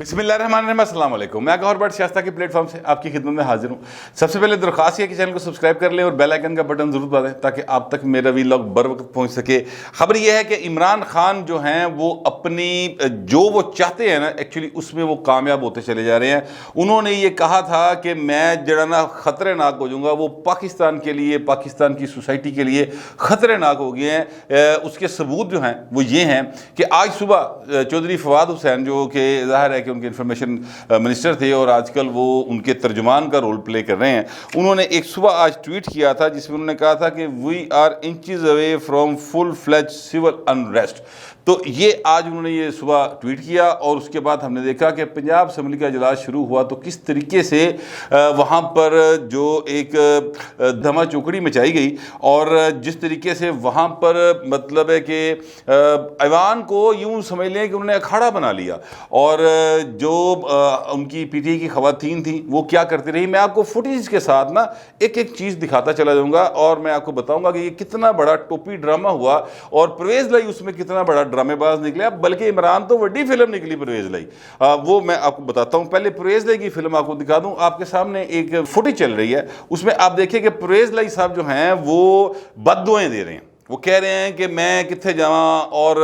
بسم اللہ الرحمن الرحیم، السلام علیکم۔ میں گوہر بٹ شائستہ کی پلیٹ فارم سے آپ کی خدمت میں حاضر ہوں۔ سب سے پہلے درخواست ہے کہ چینل کو سبسکرائب کر لیں اور بیل آئیکن کا بٹن ضرور دبا دیں تاکہ آپ تک میرا ویلاگ بر وقت پہنچ سکے۔ خبر یہ ہے کہ عمران خان جو ہیں وہ اپنی جو وہ چاہتے ہیں نا ایکچولی اس میں وہ کامیاب ہوتے چلے جا رہے ہیں۔ انہوں نے یہ کہا تھا کہ میں جڑا نا خطرے ناک ہو جاؤں گا، وہ پاکستان کے لیے، پاکستان کی سوسائٹی کے لیے خطرے ناک ہو گئے ہیں۔ اس کے ثبوت جو ہیں وہ یہ ہیں کہ آج صبح چودھری فواد حسین جو کہ ظاہر ہے کہ ان کے انفارمیشن منسٹر تھے اور آج کل وہ ان کے ترجمان کا رول پلے کر رہے ہیں، انہوں نے ایک صبح آج ٹویٹ کیا تھا جس میں انہوں نے کہا تھا کہ we are inches away from full fledge civil unrest. تو یہ آج انہوں نے یہ صبح ٹویٹ کیا اور اس کے بعد ہم نے دیکھا کہ پنجاب اسمبلی کا اجلاس شروع ہوا تو کس طریقے سے وہاں پر جو ایک دھما چوکڑی مچائی گئی اور جس طریقے سے وہاں پر مطلب ہے کہ ایوان کو یوں سمجھ لیں کہ انہوں نے اکھاڑا بنا لیا، اور جو ان کی پی ٹی آئی کی خواتین تھیں وہ کیا کرتی رہی۔ میں آپ کو فوٹیج کے ساتھ نا ایک ایک چیز دکھاتا چلا جاؤں گا اور میں آپ کو بتاؤں گا کہ یہ کتنا بڑا ٹوپی ڈرامہ ہوا اور پرویز لائی اس میں کتنا بڑا ڈرامے باز نکلے، بلکہ عمران تو وڈی فلم نکلی پرویز لائی، وہ میں آپ کو بتاتا ہوں۔ پہلے پرویز لائی کی فلم آپ کو دکھا دوں، آپ کے سامنے ایک فوٹیج چل رہی ہے، اس میں آپ دیکھیں کہ پرویز لائی صاحب جو ہیں وہ بد دعائیں دے رہے ہیں۔ وہ کہہ رہے ہیں کہ میں کتنے جاواں اور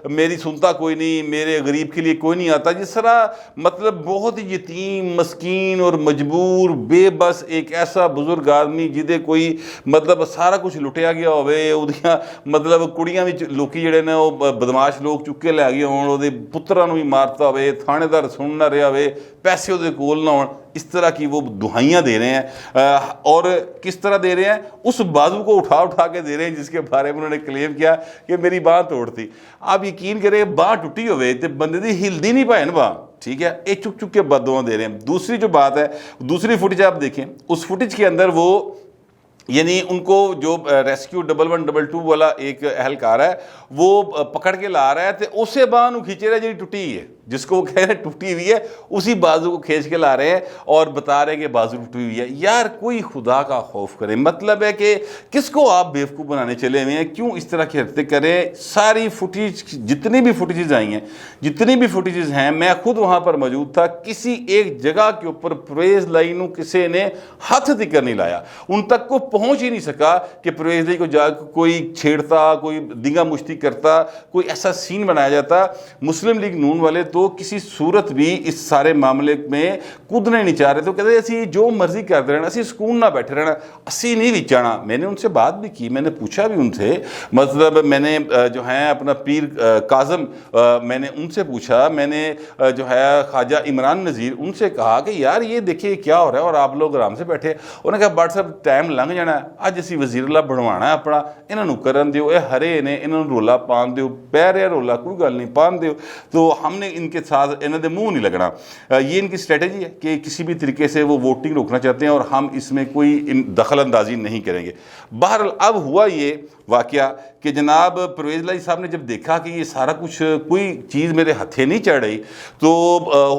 میری سنتا کوئی نہیں، میرے غریب کے لیے کوئی نہیں آتا، جس طرح مطلب بہت ہی یتیم مسکین اور مجبور بے بس ایک ایسا بزرگ آدمی جہدے کوئی مطلب سارا کچھ لٹیا گیا ہوئے، اودیاں مطلب کڑیاں بھی لوکی جڑے نے وہ بدماش لوگ چک کے لے گئے ہون، وہ پتراں نوں بھی مارتا ہوئے، تھانے دار سن نہ رہا ہوئے، پیسے وہ کول نہ ہون، اس طرح کی وہ دہائیاں دے رہے ہیں۔ اور کس طرح دے رہے ہیں؟ اس بازو کو اٹھا اٹھا کے دے رہے ہیں جس کے بارے میں انہوں نے کلیم کیا کہ میری باں توڑتی۔ آپ یقین کریں باں ٹوٹی ہوئے تے بندے دی ہلدی نہیں پائے نا باں، ٹھیک ہے، یہ چک چک کے بددعاں دے رہے ہیں۔ دوسری جو بات ہے، دوسری فوٹیج آپ دیکھیں، اس فوٹیج کے اندر وہ یعنی ان کو جو ریسکیو 1112 والا ایک اہلکار ہے وہ پکڑ کے لا رہا ہے تو اسے باں نو کھینچے رہا جی ٹوٹی ہے، جس کو وہ کہہ رہے ہیں ٹوٹی ہوئی ہے، اسی بازو کو کھینچ کے لا رہے ہیں اور بتا رہے ہیں کہ بازو ٹوٹی ہوئی ہے۔ یار کوئی خدا کا خوف کرے، مطلب ہے کہ کس کو آپ بیوقوف بنانے چلے ہوئے ہیں؟ کیوں اس طرح کی حرکتیں کریں؟ ساری فوٹیج جتنی بھی فوٹیجز آئی ہیں، جتنی بھی فوٹیجز ہیں، میں خود وہاں پر موجود تھا، کسی ایک جگہ کے اوپر پرویز لائی نو کسی نے ہاتھ تک نہیں لایا، ان تک کو پہنچ ہی نہیں سکا کہ پرویز لائی کو جا کوئی چھیڑتا، کوئی دنگا مشتی کرتا، کوئی ایسا سین بنایا جاتا۔ مسلم لیگ نون والے تو کسی صورت بھی اس سارے معاملے میں کودنے نہیں چاہ رہے، تو کہتے ہیں اسی جو مرضی کرتے رہنا، اسی سکون نہ بیٹھے رہنا، اسی نہیں وچانا۔ میں نے ان سے بات بھی کی، میں نے پوچھا بھی ان سے، مطلب میں نے جو ہے اپنا پیر کاظم میں نے ان سے پوچھا، میں نے جو ہے خواجہ عمران نذیر ان سے کہا کہ یار یہ دیکھیں کیا ہو رہا ہے اور آپ لوگ آرام سے بیٹھے۔ انہوں نے کہا بٹ صاحب ٹائم لنگ جانا ہے، اج اسی وزیر اللہ بنوانا ہے اپنا، انہوں نے کرن دیو، اے ہرے نے انہوں نے رولا پان دیو، پیر ہے رولا کوئی گل نہیں پان دیو، تو ہم نے ان کے ساتھ انہوں نے منہ نہیں لگنا۔ یہ ان کی اسٹریٹجی ہے کہ کسی بھی طریقے سے وہ ووٹنگ روکنا چاہتے ہیں اور ہم اس میں کوئی دخل اندازی نہیں کریں گے۔ بہرحال اب ہوا یہ واقعہ کہ جناب پرویز لائی صاحب نے جب دیکھا کہ یہ سارا کچھ کوئی چیز میرے ہتھے نہیں چڑھ رہی تو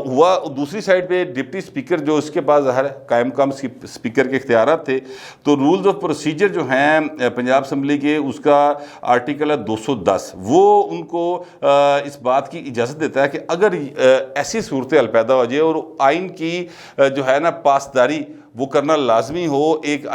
ہوا دوسری سائڈ پہ ڈپٹی اسپیکر جو اس کے پاس ظاہر ہے قائم مقام اسپیکر کے اختیارات تھے، تو رولز آف پروسیجر جو ہیں پنجاب اسمبلی کے اس کا آرٹیکل ہے 210، وہ ان کو اس بات کی اجازت دیتا ہے کہ اگر ایسی صورتحال پیدا ہو جائے اور آئین کی جو ہے نا پاسداری وہ کرنا لازمی ہو، ایک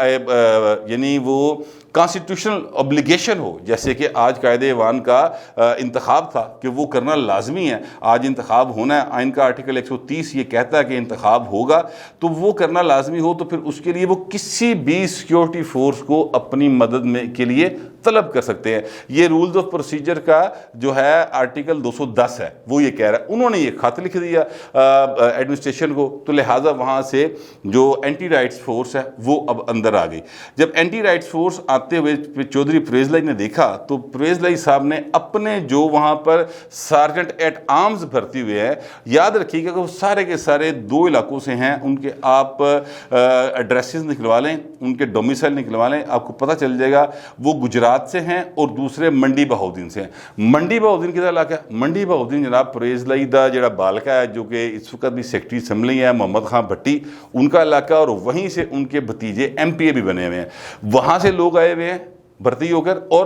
یعنی وہ کانسٹیٹیوشنل اوبلیگیشن ہو، جیسے کہ آج قائد ایوان کا انتخاب تھا کہ وہ کرنا لازمی ہے، آج انتخاب ہونا ہے، آئین کا آرٹیکل 130 یہ کہتا ہے کہ انتخاب ہوگا، تو وہ کرنا لازمی ہو تو پھر اس کے لیے وہ کسی بھی سیکیورٹی فورس کو اپنی مدد میں کے لیے طلب کر سکتے ہیں۔ یہ رولز آف پروسیجر کا جو ہے آرٹیکل 210 ہے، وہ یہ کہہ رہا ہے۔ انہوں نے یہ خط لکھ دیا ایڈمنسٹریشن کو، تو لہٰذا وہاں سے جو اینٹی رائٹس فورس ہے وہ اب اندر آ گئی۔ جب اینٹی رائٹس فورس آتے ہوئے چودھری پرویز لائی نے دیکھا تو پرویز لائی صاحب نے اپنے جو وہاں پر سارجنٹ ایٹ آرمز بھرتی ہوئے ہیں، یاد رکھیے گا کہ وہ سارے کے سارے 2 علاقوں سے ہیں، ان کے آپ ایڈریسز نکلوا لیں، ان کے ڈومیسائل نکلوا لیں، آپ کو پتہ چل جائے گا وہ گجرات سے ہیں اور دوسرے منڈی بہاؤدین سے ہیں۔ منڈی بہاؤدین کدھر علاقہ ہے؟ منڈی بہاؤدین جناب پرویز لائی دا جڑا بالکا ہے جو کہ اس وقت بھی سیکرٹری اسمبلی ہے محمد خان بھٹی، ان کا علاقہ، اور وہیں سے ان کے بھتیجے ایم پی اے بھی بنے ہوئے ہیں، وہاں سے لوگ آئے ہوئے ہیں بھرتی ہو کر اور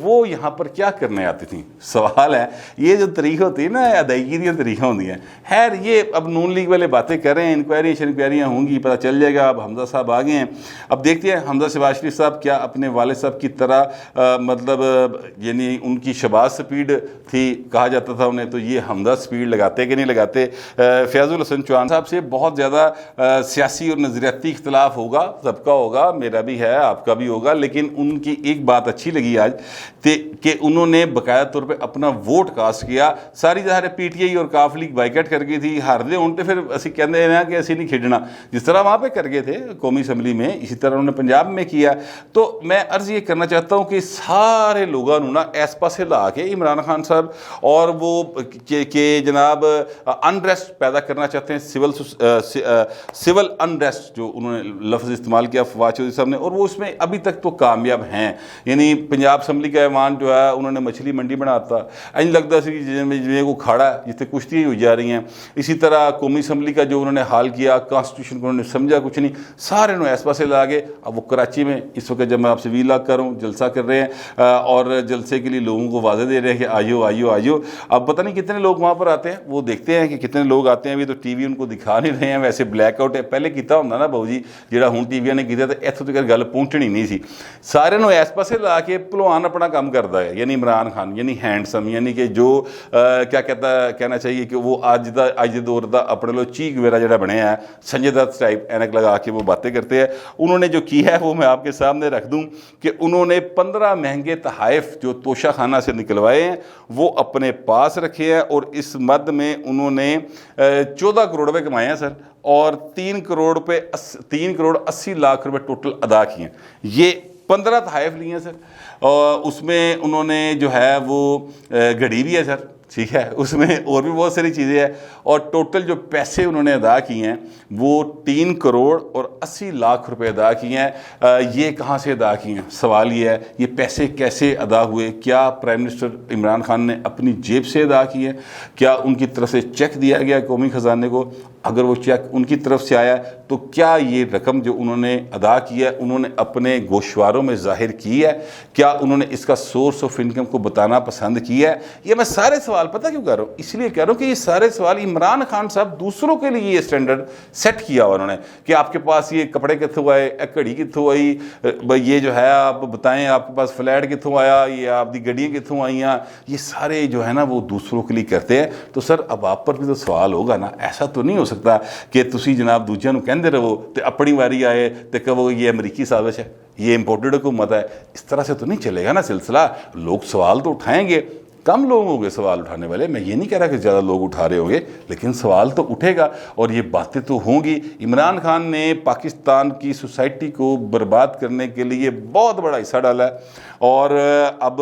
وہ یہاں پر کیا کرنے آتی تھیں؟ سوال ہے یہ جو طریقہ ہوتی ہے نا ادائیگی دیا طریقہ ہوتی ہیں. خیر یہ اب نون لیگ والے باتیں کر رہے ہیں, انکوائریاں ہوں گی, پتہ چل جائے گا. اب حمزہ صاحب آ گئے ہیں, اب دیکھتے ہیں حمزہ شہباز شریف صاحب کیا اپنے والد صاحب کی طرح مطلب یعنی ان کی شہباز سپیڈ تھی کہا جاتا تھا انہیں, تو یہ حمزہ سپیڈ لگاتے کہ نہیں لگاتے. فیاض الحسن چوہان صاحب سے بہت زیادہ سیاسی اور نظریاتی اختلاف ہوگا, سب کا ہوگا, میرا بھی ہے, آپ کا بھی ہوگا, لیکن ان کی ایک بات اچھی لگی آج کہ انہوں نے باقاعدہ طور پہ اپنا ووٹ کاسٹ کیا. ساری ظاہر پی ٹی آئی اور کاف لیگ بائیکٹ کر گئی تھی, ہار دے ہوں تو پھر اسی کہتے ہیں کہ اسی نہیں کھیڈنا, جس طرح وہاں پہ کر گئے تھے قومی اسمبلی میں, اسی طرح انہوں نے پنجاب میں کیا. تو میں عرض یہ کرنا چاہتا ہوں کہ سارے لوگوں نے نا ایس پاسے لا کے عمران خان صاحب اور وہ کہ جناب انریسٹ پیدا کرنا چاہتے ہیں, سول انریسٹ جو انہوں نے لفظ استعمال کیا فواد چودھری صاحب نے, اور وہ اس میں ابھی تک تو کامیاب ہیں. یعنی پنجاب اسمبلی کا ایوان جو ہے انہوں نے مچھلی منڈی بناتا, این لگتا سی جن کو کھاڑا ہے جس سے کشتیاں ہوئی جا رہی ہیں. اسی طرح قومی اسمبلی کا جو انہوں نے حال کیا, کانسٹیٹیوشن کو انہوں نے سمجھا کچھ نہیں, سارے انہوں ایس پاسے لا گئے. اب وہ کراچی میں اس وقت جب میں آپ سے ویلاگ کر رہا ہوں جلسہ کر رہے ہیں اور جلسے کے لیے لوگوں کو واضح دے رہے ہیں کہ آئیو آئیو آئیو. اب پتہ نہیں کتنے لوگ وہاں پر آتے ہیں, وہ دیکھتے ہیں کہ کتنے لوگ آتے ہیں. ابھی تو ٹی وی ان کو دکھا نہیں رہے ہیں, ویسے بلیک آؤٹ ہے, پہلے کیتا ہوں نا بہو جی جہاں ہوں ٹی وی نے کیتا تو اتوں تک گل پہنچنی نہیں سی. سارے نو ایس پاسے لا کے پہلوان اپنا کام کرتا ہے, یعنی عمران خان یعنی ہینڈسم, یعنی کہ جو کیا کہنا چاہیے کہ وہ اج دے دور دا اپنے لو چیک ویرا جڑا بنیا ہے سنجے دت ٹائپ اینک لگا کے وہ باتیں کرتے ہیں. انہوں نے جو کی ہے وہ میں آپ کے سامنے رکھ دوں کہ انہوں نے 15 مہنگے تحائف جو توشہ خانہ سے نکلوائے ہیں وہ اپنے پاس رکھے ہیں, اور اس مد میں انہوں نے 14 کروڑ روپے کمائے ہیں سر, اور 3 کروڑ 80 لاکھ روپے ٹوٹل ادا کیے ہیں. یہ 15 تحائف لیے ہیں سر, اور اس میں انہوں نے جو ہے وہ گھڑی بھی ہے سر, ٹھیک ہے, اس میں اور بھی بہت ساری چیزیں ہیں, اور ٹوٹل جو پیسے انہوں نے ادا کیے ہیں وہ 3 کروڑ اور 80 لاکھ روپے ادا کیے ہیں. یہ کہاں سے ادا کیے ہیں؟ سوال یہ ہے یہ پیسے کیسے ادا ہوئے؟ کیا پرائم منسٹر عمران خان نے اپنی جیب سے ادا کیے؟ کیا ان کی طرف سے چیک دیا گیا قومی خزانے کو؟ اگر وہ چیک ان کی طرف سے آیا تو کیا یہ رقم جو انہوں نے ادا کی ہے انہوں نے اپنے گوشواروں میں ظاہر کی ہے؟ کیا انہوں نے اس کا سورس آف انکم کو بتانا پسند کیا ہے؟ یہ میں سارے سوال پتہ کیوں کر رہا ہوں؟ اس لیے کہہ رہا ہوں کہ یہ سارے سوال عمران خان صاحب دوسروں کے لیے یہ سٹینڈرڈ سیٹ کیا ہوا انہوں نے کہ آپ کے پاس یہ کپڑے کتوں آئے, گھڑی کتوں آئی, یہ جو ہے آپ بتائیں آپ کے پاس فلیٹ کتوں آیا, یہ آپ دی گڈیاں کتوں آئیاں, یہ سارے جو ہے نا وہ دوسروں کے لیے کرتے ہیں. تو سر اب آپ پر بھی تو سوال ہوگا نا, ایسا تو نہیں ہو سکتا کہ تسی جناب دوجیاں نو کہندے رہو تے اپنی واری آئے تے کہو یہ امریکی سازش ہے, یہ امپورٹڈ حکومت ہے. اس طرح سے تو نہیں چلے گا نا سلسلہ. لوگ سوال تو اٹھائیں گے, کم لوگ ہوں گے سوال اٹھانے والے, میں یہ نہیں کہہ رہا کہ زیادہ لوگ اٹھا رہے ہوں گے, لیکن سوال تو اٹھے گا اور یہ باتیں تو ہوں گی. عمران خان نے پاکستان کی سوسائٹی کو برباد کرنے کے لیے بہت بڑا حصہ ڈالا ہے, اور اب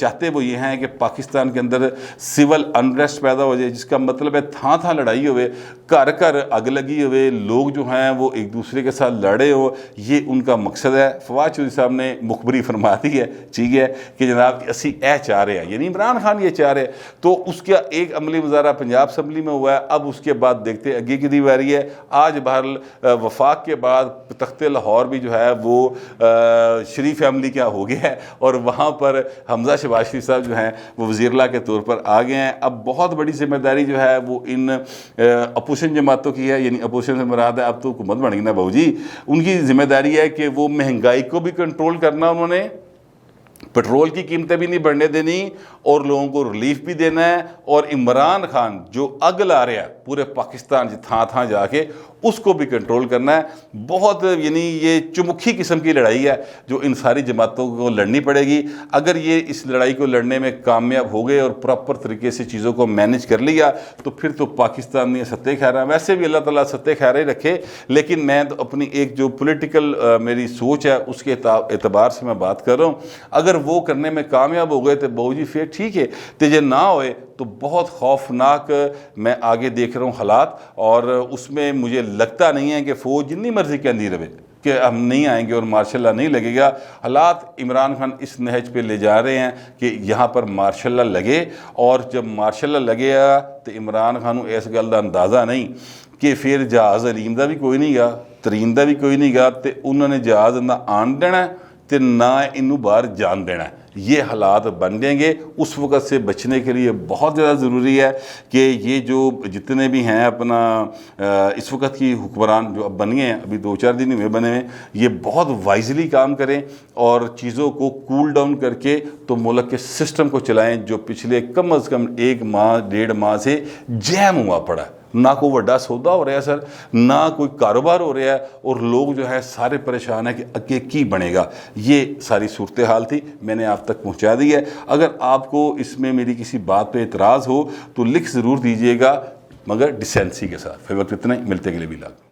چاہتے وہ یہ ہیں کہ پاکستان کے اندر سول انریسٹ پیدا ہو جائے, جس کا مطلب ہے تھاں تھاں لڑائی ہوئے, گھر گھر اگ لگی ہوئے, لوگ جو ہیں وہ ایک دوسرے کے ساتھ لڑے ہو. یہ ان کا مقصد ہے. فواد چودھری صاحب نے مخبری فرما دی ہے, ٹھیک ہے, کہ جناب اسی اے چاہ رہے ہیں, یعنی عمران خان یہ چاہ رہے. تو اس کا ایک عملی مظاہرہ پنجاب اسمبلی میں ہوا ہے. اب اس کے بعد دیکھتے اگے کی دیواری ہے. آج بہرحال وفاق کے بعد تخت لاہور بھی جو ہے وہ شریف فیملی کیا ہو گیا ہے, اور وہاں پر حمزہ شہباز شریف صاحب جو ہیں وہ وزیر اللہ کے طور پر آ گئے ہیں. اب بہت بڑی ذمہ داری جو ہے وہ ان اپوزیشن جماعتوں کی ہے, یعنی اپوزیشن سے مراد ہے اب تو حکومت بن گئی نا بہو جی, ان کی ذمہ داری ہے کہ وہ مہنگائی کو بھی کنٹرول کرنا, انہوں نے پٹرول کی قیمتیں بھی نہیں بڑھنے دینی, اور لوگوں کو ریلیف بھی دینا ہے. اور عمران خان جو اگ لا رہا ہے پورے پاکستان تھاں تھاں جا کے, اس کو بھی کنٹرول کرنا ہے. بہت یعنی یہ چمکھی قسم کی لڑائی ہے جو ان ساری جماعتوں کو لڑنی پڑے گی. اگر یہ اس لڑائی کو لڑنے میں کامیاب ہو گئے اور پراپر طریقے سے چیزوں کو مینج کر لیا تو پھر تو پاکستان میں ستہ خیرہ, ویسے بھی اللہ تعالیٰ ستہ خیرہ ہی رکھے, لیکن میں تو اپنی ایک جو پولیٹیکل میری سوچ ہے اس کے اعتبار سے میں بات کر رہا ہوں. اگر وہ کرنے میں کامیاب ہو گئے تو بہو جی پھر ٹھیک ہے, تو یہ نہ ہوئے تو بہت خوفناک میں آگے دیکھ رہا ہوں حالات. اور اس میں مجھے لگتا نہیں ہے کہ فوج جتنی مرضی کہندی رہے کہ ہم نہیں آئیں گے اور مارشاء اللہ نہیں لگے گا. حالات عمران خان اس نہج پہ لے جا رہے ہیں کہ یہاں پر مارشاء اللہ لگے, اور جب مارشاء اللہ لگے گا تو عمران خان اس گل کا اندازہ نہیں کہ پھر جہاز علیم دا بھی کوئی نہیں گا, ترین دا بھی کوئی نہیں گا, تو انہوں نے جہاز اندر آن دینا تے نہ انہوں باہر جان دینا ہے۔ یہ حالات بن جائیں گے۔ اس وقت سے بچنے کے لیے بہت زیادہ ضروری ہے کہ یہ جو جتنے بھی ہیں اپنا اس وقت کی حکمران جو اب بنی ہیں، ابھی 2-4 دن میں بنے ہوئے، یہ بہت وائزلی کام کریں اور چیزوں کو کول ڈاؤن کر کے تو ملک کے سسٹم کو چلائیں جو پچھلے کم از کم 1 ماہ 1.5 ماہ سے جیم ہوا پڑا ہے۔ نہ کوئی بڑا سودا ہو رہا ہے سر، نہ کوئی کاروبار ہو رہا ہے، اور لوگ جو ہے سارے پریشان ہیں کہ اگے کی بنے گا۔ یہ ساری صورتحال تھی، میں نے آپ تک پہنچا دی ہے۔ اگر آپ کو اس میں میری کسی بات پہ اعتراض ہو تو لکھ ضرور دیجئے گا، مگر ڈیسینسی کے ساتھ۔ فی وقت اتنا ہی، ملتے کے لیے بھی لاگ۔